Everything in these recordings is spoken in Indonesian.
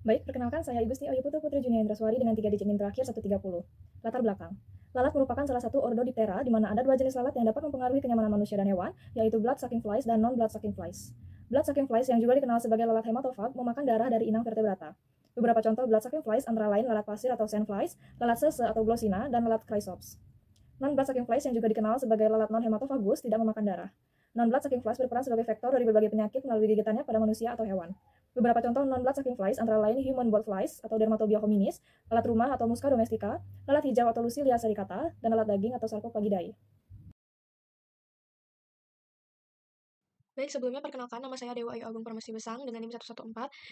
Baik, perkenalkan saya Igusti Ayu Putu Putri Junia Indraswari dengan 3 digit NIM terakhir 130. Latar belakang. Lalat merupakan salah satu Ordodiptera di mana ada dua jenis lalat yang dapat mempengaruhi kenyamanan manusia dan hewan, yaitu blood-sucking flies dan non-blood-sucking flies. Blood-sucking flies yang juga dikenal sebagai lalat hematofag memakan darah dari inang vertebrata. Beberapa contoh blood-sucking flies antara lain lalat pasir atau sandflies, lalat sese atau glossina, dan lalat chrysops. Non-blood-sucking flies yang juga dikenal sebagai lalat non-hematofagus tidak memakan darah. Non-blood-sucking flies berperan sebagai vektor dari berbagai penyakit melalui gigitannya pada manusia atau hewan. Beberapa contoh non-blood-sucking flies antara lain human bolt flies atau Dermatobia hominis, lalat rumah atau Musca domestica, lalat hijau atau Lucilia sericata, dan lalat daging atau Sarcophagidae. Baik, sebelumnya perkenalkan nama saya Dewa Ayu Agung Permesti Besang dengan NIM 114.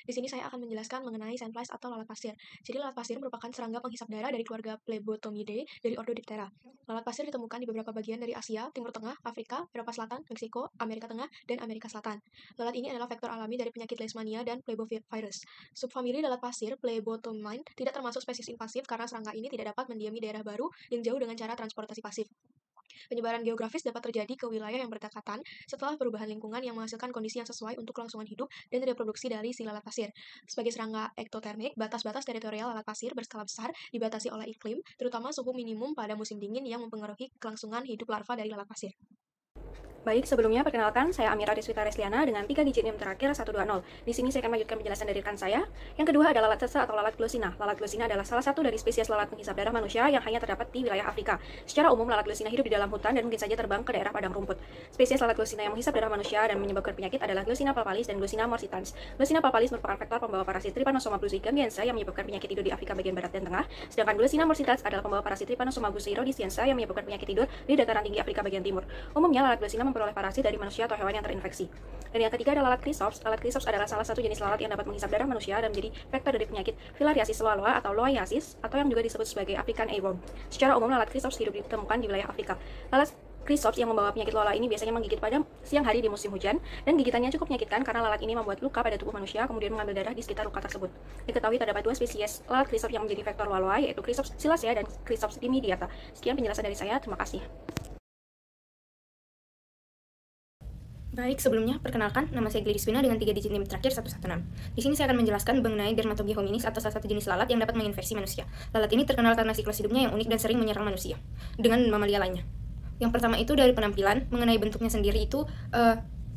Di sini saya akan menjelaskan mengenai sandflies atau lalat pasir. Jadi lalat pasir merupakan serangga penghisap darah dari keluarga Plebotomidae dari ordo Diptera. Lalat pasir ditemukan di beberapa bagian dari Asia, Timur Tengah, Afrika, Eropa Selatan, Meksiko, Amerika Tengah, dan Amerika Selatan. Lalat ini adalah vektor alami dari penyakit Leishmania dan Plebovirus. Subfamili lalat pasir Plebotomine tidak termasuk spesies invasif karena serangga ini tidak dapat mendiami daerah baru yang jauh dengan cara transportasi pasif. Penyebaran geografis dapat terjadi ke wilayah yang berdekatan setelah perubahan lingkungan yang menghasilkan kondisi yang sesuai untuk kelangsungan hidup dan reproduksi dari si lalat pasir. Sebagai serangga ektotermik, batas-batas teritorial lalat pasir berskala besar dibatasi oleh iklim, terutama suhu minimum pada musim dingin yang mempengaruhi kelangsungan hidup larva dari lalat pasir. Baik, sebelumnya perkenalkan saya Amira Deswita Resliana dengan 3 digit NIM terakhir 120. Di sini saya akan melanjutkan penjelasan dari rekan saya. Yang kedua adalah lalat sese atau lalat glossina. Lalat glossina adalah salah satu dari spesies lalat penghisap darah manusia yang hanya terdapat di wilayah Afrika. Secara umum, lalat glossina hidup di dalam hutan dan mungkin saja terbang ke daerah padang rumput. Spesies lalat glossina yang menghisap darah manusia dan menyebabkan penyakit adalah Glossina palpalis dan Glossina morsitans. Glossina palpalis merupakan vektor pembawa parasit Trypanosoma bruceigambiense yang menyebabkan penyakit tidur di Afrika bagian barat dan tengah, sedangkan Glossina morsitans adalah pembawa parasit Trypanosoma brucei yang menyebabkan penyakit tidur di dataran tinggi Afrika bagian timur. Umumnya lalat glossina memperoleh parasit dari manusia atau hewan yang terinfeksi. Dan yang ketiga adalah lalat chrysops. Lalat chrysops adalah salah satu jenis lalat yang dapat menghisap darah manusia dan menjadi vektor dari penyakit filariasis loa atau loiasis atau yang juga disebut sebagai African earworm. Secara umum lalat chrysops hidup ditemukan di wilayah Afrika. Lalat chrysops yang membawa penyakit lola ini biasanya menggigit pada siang hari di musim hujan dan gigitannya cukup menyakitkan karena lalat ini membuat luka pada tubuh manusia kemudian mengambil darah di sekitar luka tersebut. Diketahui terdapat dua spesies lalat chrysops yang menjadi vektor loa yaitu Chrysops silacea dan Chrysops dimidiata. Sekian penjelasan dari saya, terima kasih. Baik, sebelumnya perkenalkan nama saya Gladys Wina dengan 3 digit NIM terakhir 116. Di sini saya akan menjelaskan mengenai Dermatobia hominis atau salah satu jenis lalat yang dapat menginfeksi manusia. Lalat ini terkenal karena siklus hidupnya yang unik dan sering menyerang manusia dengan mamalia lainnya. Yang pertama itu dari penampilan, mengenai bentuknya sendiri itu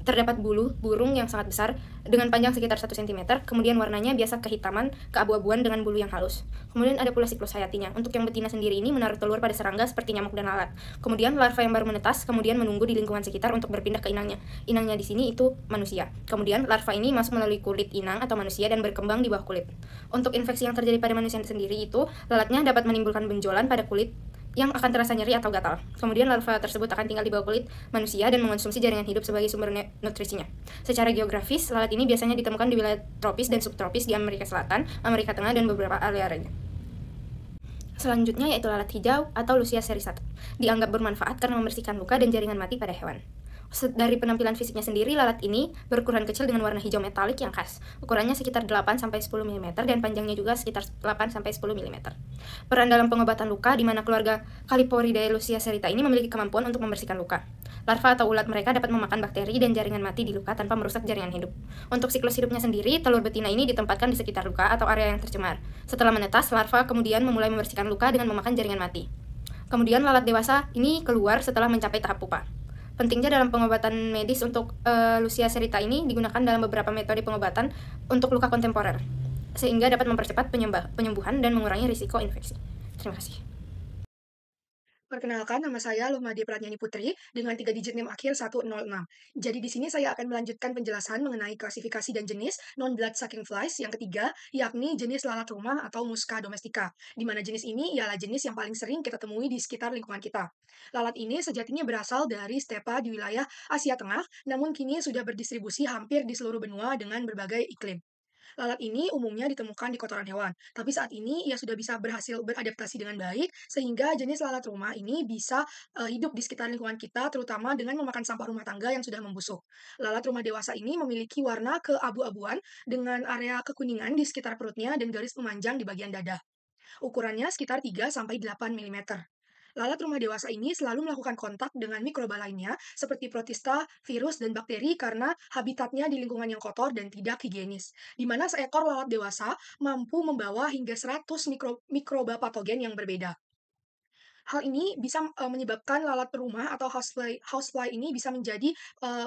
terdapat bulu burung yang sangat besar dengan panjang sekitar 1 cm, kemudian warnanya biasa kehitaman, keabu-abuan dengan bulu yang halus. Kemudian ada pula siklus hayatinya. Untuk yang betina sendiri ini menaruh telur pada serangga seperti nyamuk dan lalat. Kemudian larva yang baru menetas, kemudian menunggu di lingkungan sekitar untuk berpindah ke inangnya. Inangnya di sini itu manusia. Kemudian larva ini masuk melalui kulit inang atau manusia dan berkembang di bawah kulit. Untuk infeksi yang terjadi pada manusia sendiri itu, lalatnya dapat menimbulkan benjolan pada kulit yang akan terasa nyeri atau gatal. Kemudian larva tersebut akan tinggal di bawah kulit manusia dan mengonsumsi jaringan hidup sebagai sumber nutrisinya. Secara geografis, lalat ini biasanya ditemukan di wilayah tropis dan subtropis di Amerika Selatan, Amerika Tengah, dan beberapa area lainnya. Selanjutnya yaitu lalat hijau atau Lucia sericata. Dianggap bermanfaat karena membersihkan luka dan jaringan mati pada hewan. Dari penampilan fisiknya sendiri, lalat ini berukuran kecil dengan warna hijau metalik yang khas. Ukurannya sekitar 8-10 mm dan panjangnya juga sekitar 8-10 mm. Peran dalam pengobatan luka di mana keluarga Caliporidae Lucia sericata ini memiliki kemampuan untuk membersihkan luka. Larva atau ulat mereka dapat memakan bakteri dan jaringan mati di luka tanpa merusak jaringan hidup. Untuk siklus hidupnya sendiri, telur betina ini ditempatkan di sekitar luka atau area yang tercemar. Setelah menetas, larva kemudian memulai membersihkan luka dengan memakan jaringan mati. Kemudian lalat dewasa ini keluar setelah mencapai tahap pupa. Pentingnya dalam pengobatan medis untuk Lucia sericata ini digunakan dalam beberapa metode pengobatan untuk luka kontemporer, sehingga dapat mempercepat penyembuhan dan mengurangi risiko infeksi. Terima kasih. Perkenalkan, nama saya Lumadi Pratnyani Putri dengan 3 digit NIM akhir 106. Jadi di sini saya akan melanjutkan penjelasan mengenai klasifikasi dan jenis non-blood sucking flies yang ketiga, yakni jenis lalat rumah atau Musca domestica, di mana jenis ini ialah jenis yang paling sering kita temui di sekitar lingkungan kita. Lalat ini sejatinya berasal dari stepa di wilayah Asia Tengah, namun kini sudah berdistribusi hampir di seluruh benua dengan berbagai iklim. Lalat ini umumnya ditemukan di kotoran hewan, tapi saat ini ia sudah bisa berhasil beradaptasi dengan baik, sehingga jenis lalat rumah ini bisa hidup di sekitar lingkungan kita, terutama dengan memakan sampah rumah tangga yang sudah membusuk. Lalat rumah dewasa ini memiliki warna keabu-abuan dengan area kekuningan di sekitar perutnya dan garis memanjang di bagian dada. Ukurannya sekitar 3-8 mm. Lalat rumah dewasa ini selalu melakukan kontak dengan mikroba lainnya seperti protista, virus, dan bakteri karena habitatnya di lingkungan yang kotor dan tidak higienis, di mana seekor lalat dewasa mampu membawa hingga 100 mikroba patogen yang berbeda. Hal ini bisa menyebabkan lalat rumah atau housefly ini bisa menjadi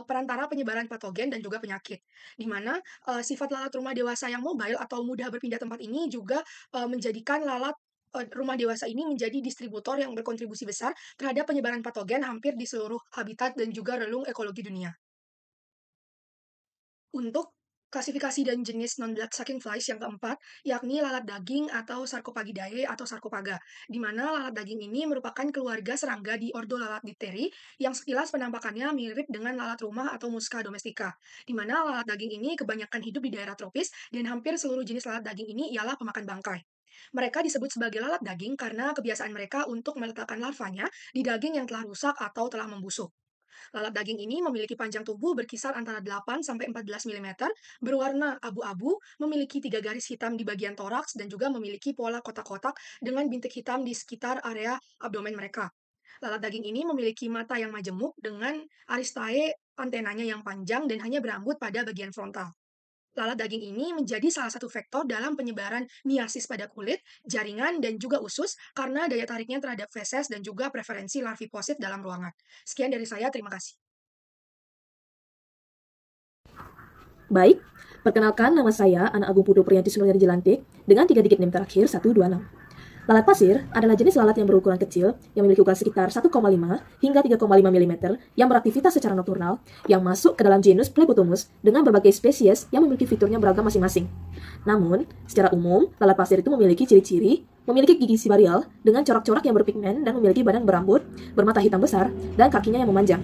perantara penyebaran patogen dan juga penyakit. Di mana sifat lalat rumah dewasa yang mobile atau mudah berpindah tempat ini juga menjadikan lalat rumah dewasa ini menjadi distributor yang berkontribusi besar terhadap penyebaran patogen hampir di seluruh habitat dan juga relung ekologi dunia. Untuk klasifikasi dan jenis non-blood sucking flies yang keempat, yakni lalat daging atau Sarcophagidae atau Sarcopaga, di mana lalat daging ini merupakan keluarga serangga di ordo lalat dipteri yang sekilas penampakannya mirip dengan lalat rumah atau Musca domestica, di mana lalat daging ini kebanyakan hidup di daerah tropis dan hampir seluruh jenis lalat daging ini ialah pemakan bangkai. Mereka disebut sebagai lalat daging karena kebiasaan mereka untuk meletakkan larvanya di daging yang telah rusak atau telah membusuk. Lalat daging ini memiliki panjang tubuh berkisar antara 8-14 mm, berwarna abu-abu, memiliki 3 garis hitam di bagian toraks, dan juga memiliki pola kotak-kotak dengan bintik hitam di sekitar area abdomen mereka. Lalat daging ini memiliki mata yang majemuk dengan aristae antenanya yang panjang dan hanya berambut pada bagian frontal. Lalat daging ini menjadi salah satu faktor dalam penyebaran miasis pada kulit, jaringan, dan juga usus karena daya tariknya terhadap feses dan juga preferensi larvi posit dalam ruangan. Sekian dari saya, terima kasih. Baik, perkenalkan nama saya Ana Agung Putu Priyanti Sumilyani Jelantik dengan 3 digit NIM terakhir 126. Lalat pasir adalah jenis lalat yang berukuran kecil yang memiliki ukuran sekitar 1,5 hingga 3,5 mm yang beraktivitas secara nokturnal yang masuk ke dalam genus Plebotomus dengan berbagai spesies yang memiliki fiturnya beragam masing-masing. Namun, secara umum, lalat pasir itu memiliki ciri-ciri memiliki gigi sibarial dengan corak-corak yang berpigmen dan memiliki badan berambut, bermata hitam besar, dan kakinya yang memanjang.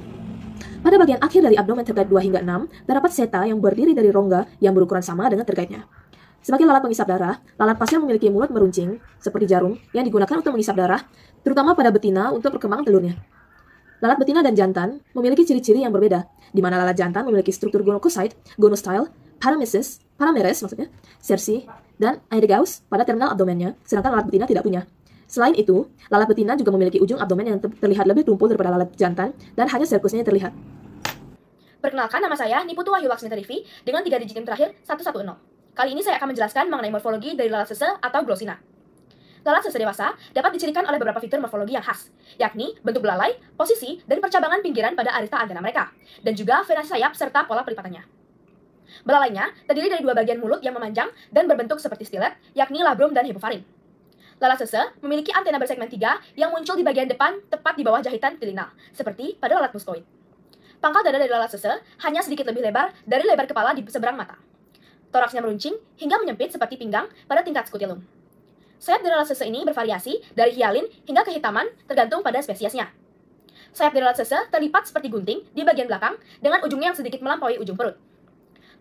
Pada bagian akhir dari abdomen terkait 2 hingga 6, terdapat seta yang berdiri dari rongga yang berukuran sama dengan terkaitnya. Sebagai lalat pengisap darah, lalat pasir memiliki mulut meruncing, seperti jarum, yang digunakan untuk mengisap darah, terutama pada betina untuk perkembangan telurnya. Lalat betina dan jantan memiliki ciri-ciri yang berbeda, di mana lalat jantan memiliki struktur gonococyte, gonostyle, parameres maksudnya, cerci, dan aedegaus pada terminal abdomennya, sedangkan lalat betina tidak punya. Selain itu, lalat betina juga memiliki ujung abdomen yang terlihat lebih tumpul daripada lalat jantan, dan hanya serkusnya yang terlihat. Perkenalkan, nama saya Niputu Wahyu Laksmita Rivi dengan 3 digit NIM terakhir 110. Kali ini saya akan menjelaskan mengenai morfologi dari lalat sese atau Glossina. Lalat sese dewasa dapat dicirikan oleh beberapa fitur morfologi yang khas, yakni bentuk belalai, posisi, dan percabangan pinggiran pada arista antena mereka, dan juga venasi sayap serta pola pelipatannya. Belalainya terdiri dari 2 bagian mulut yang memanjang dan berbentuk seperti stilet, yakni labrum dan hipofaring. Lalat sese memiliki antena bersegmen 3 yang muncul di bagian depan tepat di bawah jahitan telinal, seperti pada lalat muskoid. Pangkal dada dari lalat sese hanya sedikit lebih lebar dari lebar kepala di seberang mata. Toraksnya meruncing hingga menyempit seperti pinggang pada tingkat skutilum. Sayap dari lalat sese ini bervariasi dari hialin hingga kehitaman tergantung pada spesiesnya. Sayap dari lalat sese terlipat seperti gunting di bagian belakang dengan ujungnya yang sedikit melampaui ujung perut.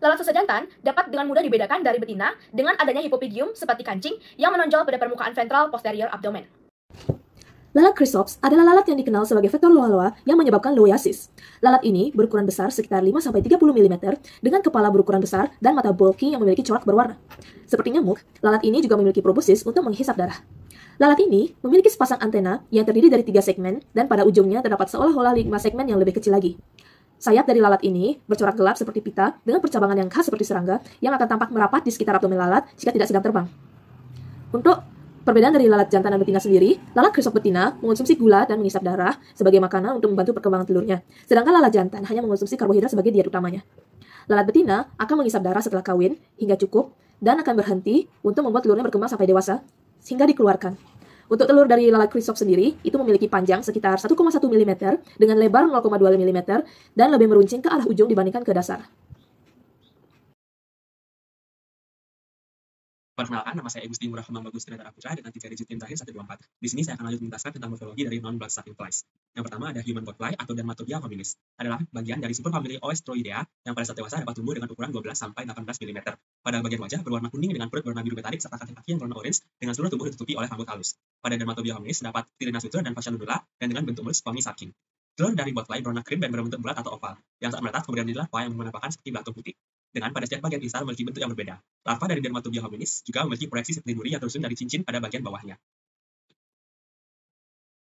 Lalat sese jantan dapat dengan mudah dibedakan dari betina dengan adanya hipopygium seperti kancing yang menonjol pada permukaan ventral posterior abdomen. Lalat Chrysops adalah lalat yang dikenal sebagai vektor loa-loa yang menyebabkan loiasis. Lalat ini berukuran besar sekitar 5-30 mm dengan kepala berukuran besar dan mata bulky yang memiliki corak berwarna. Seperti nyamuk, lalat ini juga memiliki proboscis untuk menghisap darah. Lalat ini memiliki sepasang antena yang terdiri dari 3 segmen dan pada ujungnya terdapat seolah-olah 5 segmen yang lebih kecil lagi. Sayap dari lalat ini bercorak gelap seperti pita dengan percabangan yang khas seperti serangga yang akan tampak merapat di sekitar abdomen lalat jika tidak sedang terbang. Untuk perbedaan dari lalat jantan dan betina sendiri, lalat Chrysops betina mengonsumsi gula dan mengisap darah sebagai makanan untuk membantu perkembangan telurnya, sedangkan lalat jantan hanya mengonsumsi karbohidrat sebagai diet utamanya. Lalat betina akan mengisap darah setelah kawin hingga cukup dan akan berhenti untuk membuat telurnya berkembang sampai dewasa sehingga dikeluarkan. Untuk telur dari lalat Chrysops sendiri, itu memiliki panjang sekitar 1,1 mm dengan lebar 0,2 mm dan lebih meruncing ke arah ujung dibandingkan ke dasar. Perkenalkan, nama saya Gusti Ngurah Kemang Bagus Trinata Putra dengan 3 digit NIM terakhir 124. Di sini saya akan lanjut menjelaskan tentang morfologi dari non-blood sucking flies. Yang pertama ada human god fly atau Dermatobia hominis. Adalah bagian dari superfamili Oestroidea yang pada saat dewasa dapat tumbuh dengan ukuran 12-18 mm. Pada bagian wajah berwarna kuning dengan perut berwarna biru metalik serta kaki-kaki yang berwarna orange dengan seluruh tubuh ditutupi oleh rambut halus. Pada Dermatobia hominis terdapat Tirina suture dan fascia nodula dan dengan bentuk mulus squammy sucking. Telur dari bot fly berwarna krim dan berbentuk bulat atau oval, yang saat menetas kemudian menjadi larva yang menampakkan seperti belatung putih. Dengan pada setiap bagian instar memiliki bentuk yang berbeda. Larva dari Dermatobia hominis juga memiliki proyeksi seperti duri yang tersusun dari cincin pada bagian bawahnya.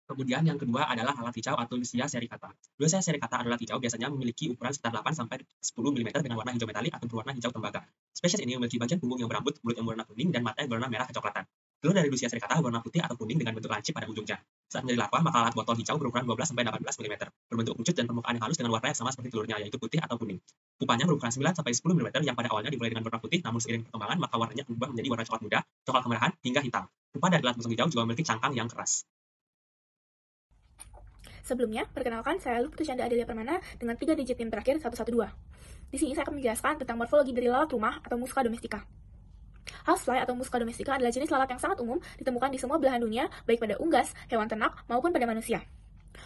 Kemudian yang kedua adalah lalat hijau atau Lucia sericata. Lucia sericata adalah hijau biasanya memiliki ukuran sekitar 8 sampai 10 mm dengan warna hijau metalik atau berwarna hijau tembaga. Spesies ini memiliki bagian punggung yang berambut, mulut yang berwarna kuning, dan mata yang berwarna merah kecoklatan. Telur dari Lucia sericata berwarna putih atau kuning dengan bentuk lancip pada ujungnya. Saat menjadi larva, maka lalat botol hijau berukuran 12 sampai 18 mm, berbentuk kerucut dan permukaan yang halus dengan warna yang sama seperti telurnya, yaitu putih atau kuning. Pupanya berukuran 9 sampai 10 mm yang pada awalnya dimulai dengan warna putih, namun seiring perkembangan maka warnanya berubah menjadi warna coklat muda, coklat kemerahan, hingga hitam. Pupa dari lalat musang hijau juga memiliki cangkang yang keras. Sebelumnya, perkenalkan saya Luput Canda Adelia Permana dengan 3 digit NIM terakhir 112. Di sini saya akan menjelaskan tentang morfologi dari lalat rumah atau Musca domestica. Housefly atau Musca domestica adalah jenis lalat yang sangat umum ditemukan di semua belahan dunia, baik pada unggas, hewan ternak, maupun pada manusia.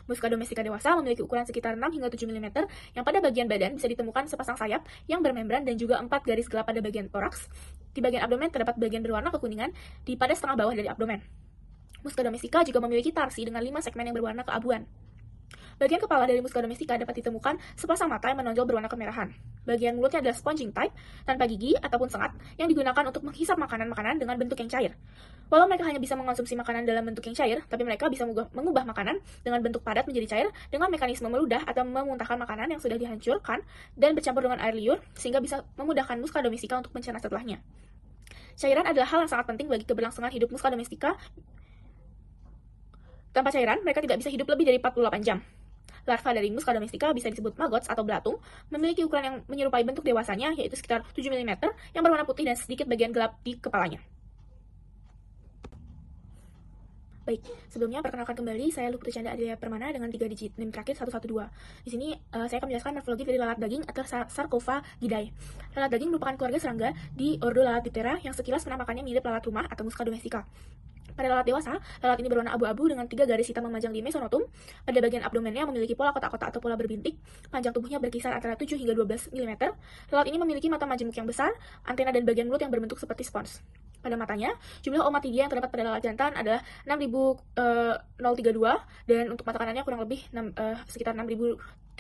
Musca domestica dewasa memiliki ukuran sekitar 6 hingga 7 mm, yang pada bagian badan bisa ditemukan sepasang sayap yang bermembran dan juga 4 garis gelap pada bagian toraks. Di bagian abdomen terdapat bagian berwarna kekuningan di pada setengah bawah dari abdomen. Musca domestica juga memiliki tarsi dengan 5 segmen yang berwarna keabuan. Bagian kepala dari Musca domestica dapat ditemukan sepasang mata yang menonjol berwarna kemerahan. Bagian mulutnya adalah sponging type, tanpa gigi ataupun sengat, yang digunakan untuk menghisap makanan-makanan dengan bentuk yang cair. Walau mereka hanya bisa mengonsumsi makanan dalam bentuk yang cair, tapi mereka bisa mengubah makanan dengan bentuk padat menjadi cair dengan mekanisme meludah atau memuntahkan makanan yang sudah dihancurkan dan bercampur dengan air liur, sehingga bisa memudahkan Musca domestica untuk mencerna setelahnya. Cairan adalah hal yang sangat penting bagi keberlangsungan hidup Musca domestica. Tanpa cairan, mereka tidak bisa hidup lebih dari 48 jam. Larva dari Musca domestica bisa disebut maggots atau belatung, memiliki ukuran yang menyerupai bentuk dewasanya, yaitu sekitar 7 mm, yang berwarna putih dan sedikit bagian gelap di kepalanya. Baik, sebelumnya perkenalkan kembali, saya Luput Canda Adelia Permana dengan 3 digit NIM terakhir 112. Di sini saya akan menjelaskan morfologi dari lalat daging atau Sarcophagidae. Lalat daging merupakan keluarga serangga di ordo Lalatiptera yang sekilas penampakannya mirip lalat rumah atau Musca domestica. Pada lalat dewasa, lalat ini berwarna abu-abu dengan 3 garis hitam memanjang di mesonotum. Pada bagian abdomennya memiliki pola kotak-kotak atau pola berbintik. Panjang tubuhnya berkisar antara 7 hingga 12 mm. Lalat ini memiliki mata majemuk yang besar, antena dan bagian mulut yang berbentuk seperti spons. Pada matanya, jumlah omatidia yang terdapat pada lalat jantan adalah 6032 dan untuk mata kanannya kurang lebih sekitar 6032.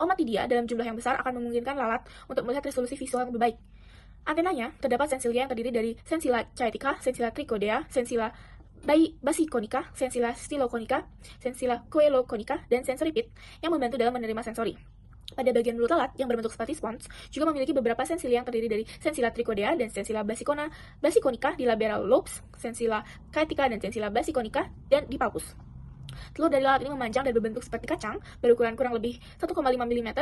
Omatidia dalam jumlah yang besar akan memungkinkan lalat untuk melihat resolusi visual yang lebih baik. Antenanya terdapat sensilia yang terdiri dari Sensilla chaetica, Sensilla trichodea, Sensilla basiconica, Sensilla styloconica, Sensilla coeloconica, dan sensoripid yang membantu dalam menerima sensori. Pada bagian mulut lalat yang berbentuk seperti spons juga memiliki beberapa sensilia yang terdiri dari Sensilla trichodea dan Sensilla basiconica di labial lobes, Sensilla chaetica dan Sensilla basiconica, dan di palpus. Telur dari lalat ini memanjang dan berbentuk seperti kacang, berukuran kurang lebih 1,5 mm.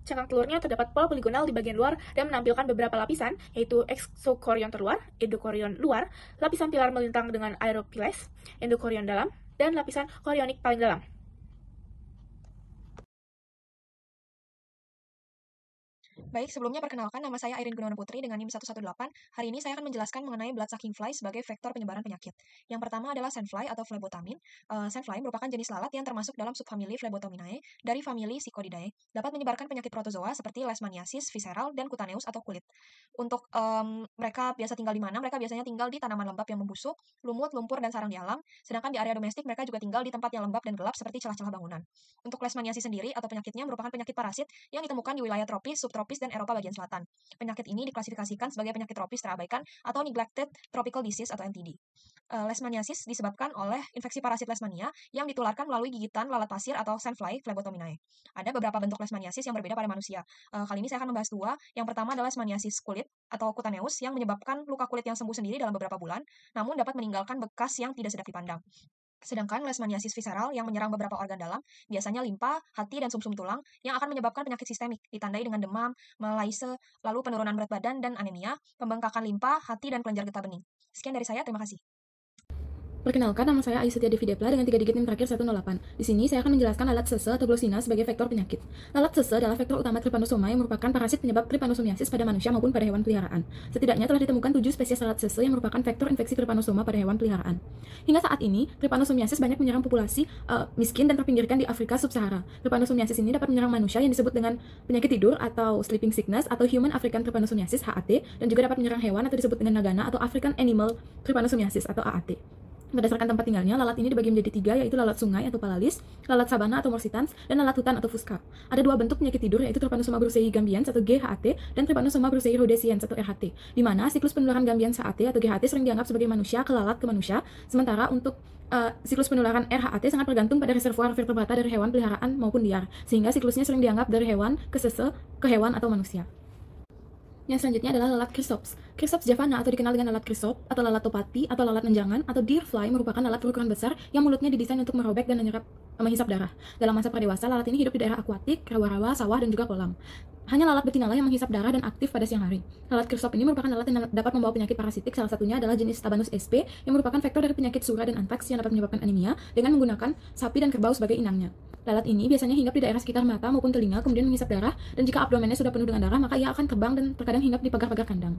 Cangkang telurnya terdapat pola poligonal di bagian luar dan menampilkan beberapa lapisan, yaitu exokorion terluar, endokorion luar, lapisan pilar melintang dengan aeropiles, endokorion dalam, dan lapisan korionik paling dalam. Baik, sebelumnya perkenalkan, nama saya Irene Gunawan Putri dengan NIM 118. Hari ini saya akan menjelaskan mengenai bloodsucking fly sebagai vektor penyebaran penyakit. Yang pertama adalah sandfly atau Phlebotomin. Sandfly merupakan jenis lalat yang termasuk dalam subfamili Phlebotominae dari famili Psychodidae. Dapat menyebarkan penyakit protozoa seperti leishmaniasis, visceral, dan cutaneous atau kulit. Untuk mereka biasa tinggal di mana? Mereka biasanya tinggal di tanaman lembab yang membusuk, lumut, lumpur, dan sarang di alam. Sedangkan di area domestik mereka juga tinggal di tempat yang lembab dan gelap seperti celah-celah bangunan. Untuk leishmaniasis sendiri atau penyakitnya merupakan penyakit parasit yang ditemukan di wilayah tropis, subtropis, dan Eropa bagian selatan. Penyakit ini diklasifikasikan sebagai penyakit tropis terabaikan atau neglected tropical disease atau NTD. Leishmaniasis disebabkan oleh infeksi parasit Leishmania yang ditularkan melalui gigitan lalat pasir atau sandfly Phlebotominae. Ada beberapa bentuk Leishmaniasis yang berbeda pada manusia. Kali ini saya akan membahas 2. Yang pertama adalah Leishmaniasis kulit atau cutaneous yang menyebabkan luka kulit yang sembuh sendiri dalam beberapa bulan, namun dapat meninggalkan bekas yang tidak sedap dipandang. Sedangkan leishmaniasis visceral yang menyerang beberapa organ dalam, biasanya limpa, hati, dan sumsum tulang, yang akan menyebabkan penyakit sistemik, ditandai dengan demam, malaise, lalu penurunan berat badan dan anemia, pembengkakan limpa, hati, dan kelenjar getah bening. Sekian dari saya, terima kasih. Perkenalkan, nama saya Aisyah Tiadi Fidepla dengan 3 digit NIM terakhir 108. Di sini saya akan menjelaskan lalat sese atau Glossina sebagai vektor penyakit. Lalat sese adalah vektor utama Trypanosoma yang merupakan parasit penyebab trypanosomiasis pada manusia maupun pada hewan peliharaan. Setidaknya telah ditemukan 7 spesies lalat sese yang merupakan vektor infeksi Trypanosoma pada hewan peliharaan. Hingga saat ini, trypanosomiasis banyak menyerang populasi miskin dan terpinggirkan di Afrika Sub-Sahara. Trypanosomiasis ini dapat menyerang manusia yang disebut dengan penyakit tidur atau sleeping sickness atau Human African Trypanosomiasis (HAT) dan juga dapat menyerang hewan atau disebut dengan nagana atau African Animal Trypanosomiasis atau AAT. Berdasarkan tempat tinggalnya, lalat ini dibagi menjadi 3, yaitu lalat sungai atau palalis, lalat sabana atau morsitans, dan lalat hutan atau fusca. Ada 2 bentuk penyakit tidur, yaitu Trypanosoma brucei gambians atau GHAT dan Trypanosoma brucei rhodesians atau RHT, di mana siklus penularan gambians HAT atau GHT sering dianggap sebagai manusia ke lalat ke manusia, sementara untuk siklus penularan RHAT sangat tergantung pada reservoir vertebrata dari hewan peliharaan maupun liar, sehingga siklusnya sering dianggap dari hewan ke sese ke hewan atau manusia. Yang selanjutnya adalah lalat Chrysops. Chrysops javana atau dikenal dengan lalat Chrysop atau lalat topati atau lalat menjangan atau deer fly merupakan lalat berukuran besar yang mulutnya didesain untuk merobek dan menghisap darah. Dalam masa pradewasa, lalat ini hidup di daerah akuatik, rawa-rawa, sawah, dan juga kolam. Hanya lalat betinalah yang menghisap darah dan aktif pada siang hari. Lalat Chrysop ini merupakan lalat yang dapat membawa penyakit parasitik, salah satunya adalah jenis Tabanus sp yang merupakan vektor dari penyakit sura dan antraks yang dapat menyebabkan anemia dengan menggunakan sapi dan kerbau sebagai inangnya. Lalat ini biasanya hinggap di daerah sekitar mata maupun telinga, kemudian menghisap darah, dan jika abdomennya sudah penuh dengan darah, maka ia akan terbang dan terkadang hinggap di pagar-pagar kandang.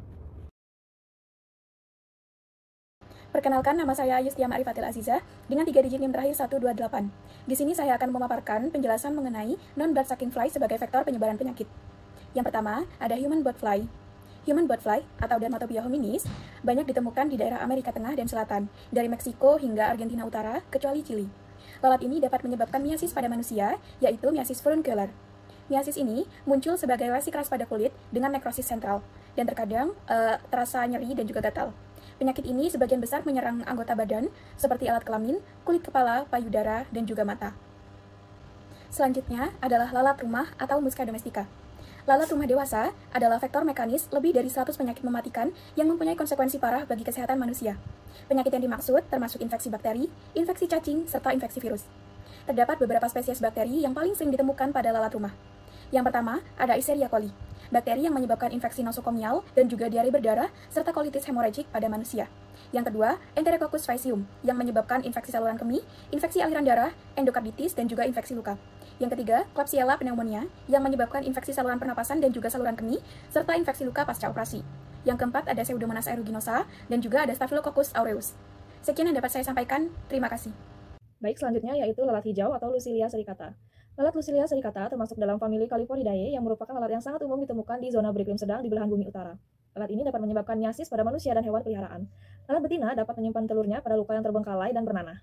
Perkenalkan, nama saya Yustiam Arifatil Aziza dengan 3 digit NIM terakhir 128. Di sini saya akan memaparkan penjelasan mengenai non-blood sucking fly sebagai vektor penyebaran penyakit. Yang pertama, ada human blood fly. Human blood fly atau Dermatobia hominis banyak ditemukan di daerah Amerika Tengah dan Selatan, dari Meksiko hingga Argentina Utara, kecuali Chili. Lalat ini dapat menyebabkan miasis pada manusia, yaitu miasis furuncular. Miasis ini muncul sebagai lesi keras pada kulit dengan nekrosis sentral, dan terkadang terasa nyeri dan juga gatal. Penyakit ini sebagian besar menyerang anggota badan, seperti alat kelamin, kulit kepala, payudara, dan juga mata. Selanjutnya adalah lalat rumah atau Musca domestica. Lalat rumah dewasa adalah vektor mekanis lebih dari 100 penyakit mematikan yang mempunyai konsekuensi parah bagi kesehatan manusia. Penyakit yang dimaksud termasuk infeksi bakteri, infeksi cacing, serta infeksi virus. Terdapat beberapa spesies bakteri yang paling sering ditemukan pada lalat rumah. Yang pertama, ada Escherichia coli, bakteri yang menyebabkan infeksi nosokomial dan juga diare berdarah, serta colitis hemoragik pada manusia. Yang kedua, Enterococcus faecium, yang menyebabkan infeksi saluran kemih, infeksi aliran darah, endokarditis, dan juga infeksi luka. Yang ketiga, Klebsiella pneumonia, yang menyebabkan infeksi saluran pernapasan dan juga saluran kemih, serta infeksi luka pasca operasi. Yang keempat, ada Pseudomonas aeruginosa, dan juga ada Staphylococcus aureus. Sekian yang dapat saya sampaikan, terima kasih. Baik, selanjutnya yaitu lalat hijau atau Lucilia sericata. Lalat Lucilia sericata termasuk dalam famili Calliphoridae yang merupakan lalat yang sangat umum ditemukan di zona beriklim sedang di belahan bumi utara. Lalat ini dapat menyebabkan miasis pada manusia dan hewan peliharaan. Lalat betina dapat menyimpan telurnya pada luka yang terbengkalai dan bernanah.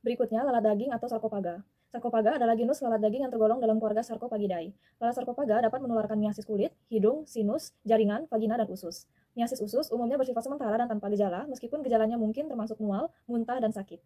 Berikutnya, lalat daging atau Sarcopaga. Sarcopaga adalah genus lalat daging yang tergolong dalam keluarga Sarcopagidae. Lalat Sarcopaga dapat menularkan miasis kulit, hidung, sinus, jaringan, vagina, dan usus. Miasis usus umumnya bersifat sementara dan tanpa gejala, meskipun gejalanya mungkin termasuk mual, muntah, dan sakit.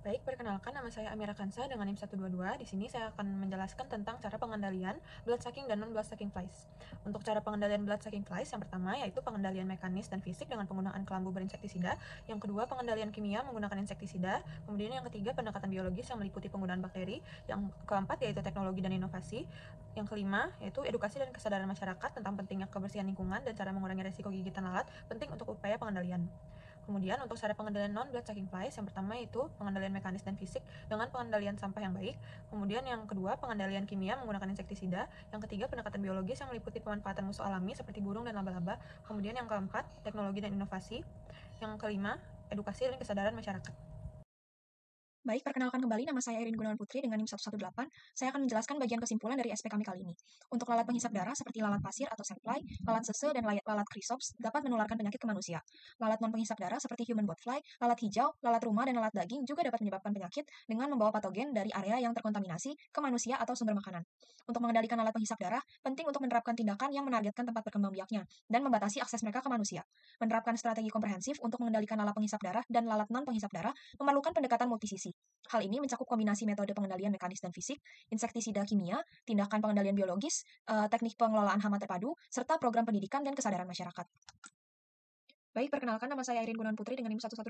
Baik, perkenalkan, nama saya Amira Kansa dengan NIM 122. Di sini saya akan menjelaskan tentang cara pengendalian blood sucking dan non-blood sucking flies. Untuk cara pengendalian blood sucking flies, yang pertama yaitu pengendalian mekanis dan fisik dengan penggunaan kelambu berinsektisida. Yang kedua, pengendalian kimia menggunakan insektisida. Kemudian yang ketiga, pendekatan biologis yang meliputi penggunaan bakteri. Yang keempat yaitu teknologi dan inovasi. Yang kelima yaitu edukasi dan kesadaran masyarakat tentang pentingnya kebersihan lingkungan dan cara mengurangi resiko gigitan lalat, penting untuk upaya pengendalian. Kemudian untuk cara pengendalian non-blood sucking flies, yang pertama yaitu pengendalian mekanis dan fisik dengan pengendalian sampah yang baik. Kemudian yang kedua, pengendalian kimia menggunakan insektisida. Yang ketiga, pendekatan biologis yang meliputi pemanfaatan musuh alami seperti burung dan laba-laba. Kemudian yang keempat, teknologi dan inovasi. Yang kelima, edukasi dan kesadaran masyarakat. Baik, perkenalkan kembali, nama saya Irin Gunawan Putri dengan NIM 118. Saya akan menjelaskan bagian kesimpulan dari SP kami kali ini. Untuk lalat penghisap darah seperti lalat pasir atau sandfly, lalat sese, dan lalat Chrysops dapat menularkan penyakit ke manusia. Lalat non-penghisap darah seperti human botfly, lalat hijau, lalat rumah, dan lalat daging juga dapat menyebabkan penyakit dengan membawa patogen dari area yang terkontaminasi ke manusia atau sumber makanan. Untuk mengendalikan lalat penghisap darah, penting untuk menerapkan tindakan yang menargetkan tempat berkembang biaknya dan membatasi akses mereka ke manusia. Menerapkan strategi komprehensif untuk mengendalikan lalat penghisap darah dan lalat non-penghisap darah memerlukan pendekatan multisisi. Hal ini mencakup kombinasi metode pengendalian mekanis dan fisik, insektisida kimia, tindakan pengendalian biologis, teknik pengelolaan hama terpadu, serta program pendidikan dan kesadaran masyarakat. Baik, perkenalkan, nama saya Irin Gunawan Putri dengan NIM 118.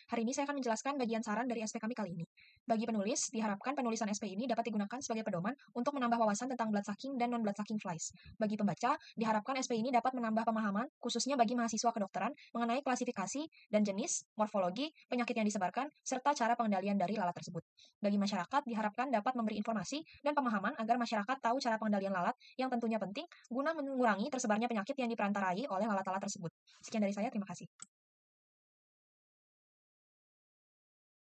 Hari ini saya akan menjelaskan bagian saran dari SP kami kali ini. Bagi penulis, diharapkan penulisan SP ini dapat digunakan sebagai pedoman untuk menambah wawasan tentang blood sucking dan non-blood sucking flies. Bagi pembaca, diharapkan SP ini dapat menambah pemahaman, khususnya bagi mahasiswa kedokteran, mengenai klasifikasi dan jenis, morfologi, penyakit yang disebarkan, serta cara pengendalian dari lalat tersebut. Bagi masyarakat, diharapkan dapat memberi informasi dan pemahaman agar masyarakat tahu cara pengendalian lalat yang tentunya penting guna mengurangi tersebarnya penyakit yang diperantarai oleh lalat-lalat tersebut. Sekian dari saya, terima kasih.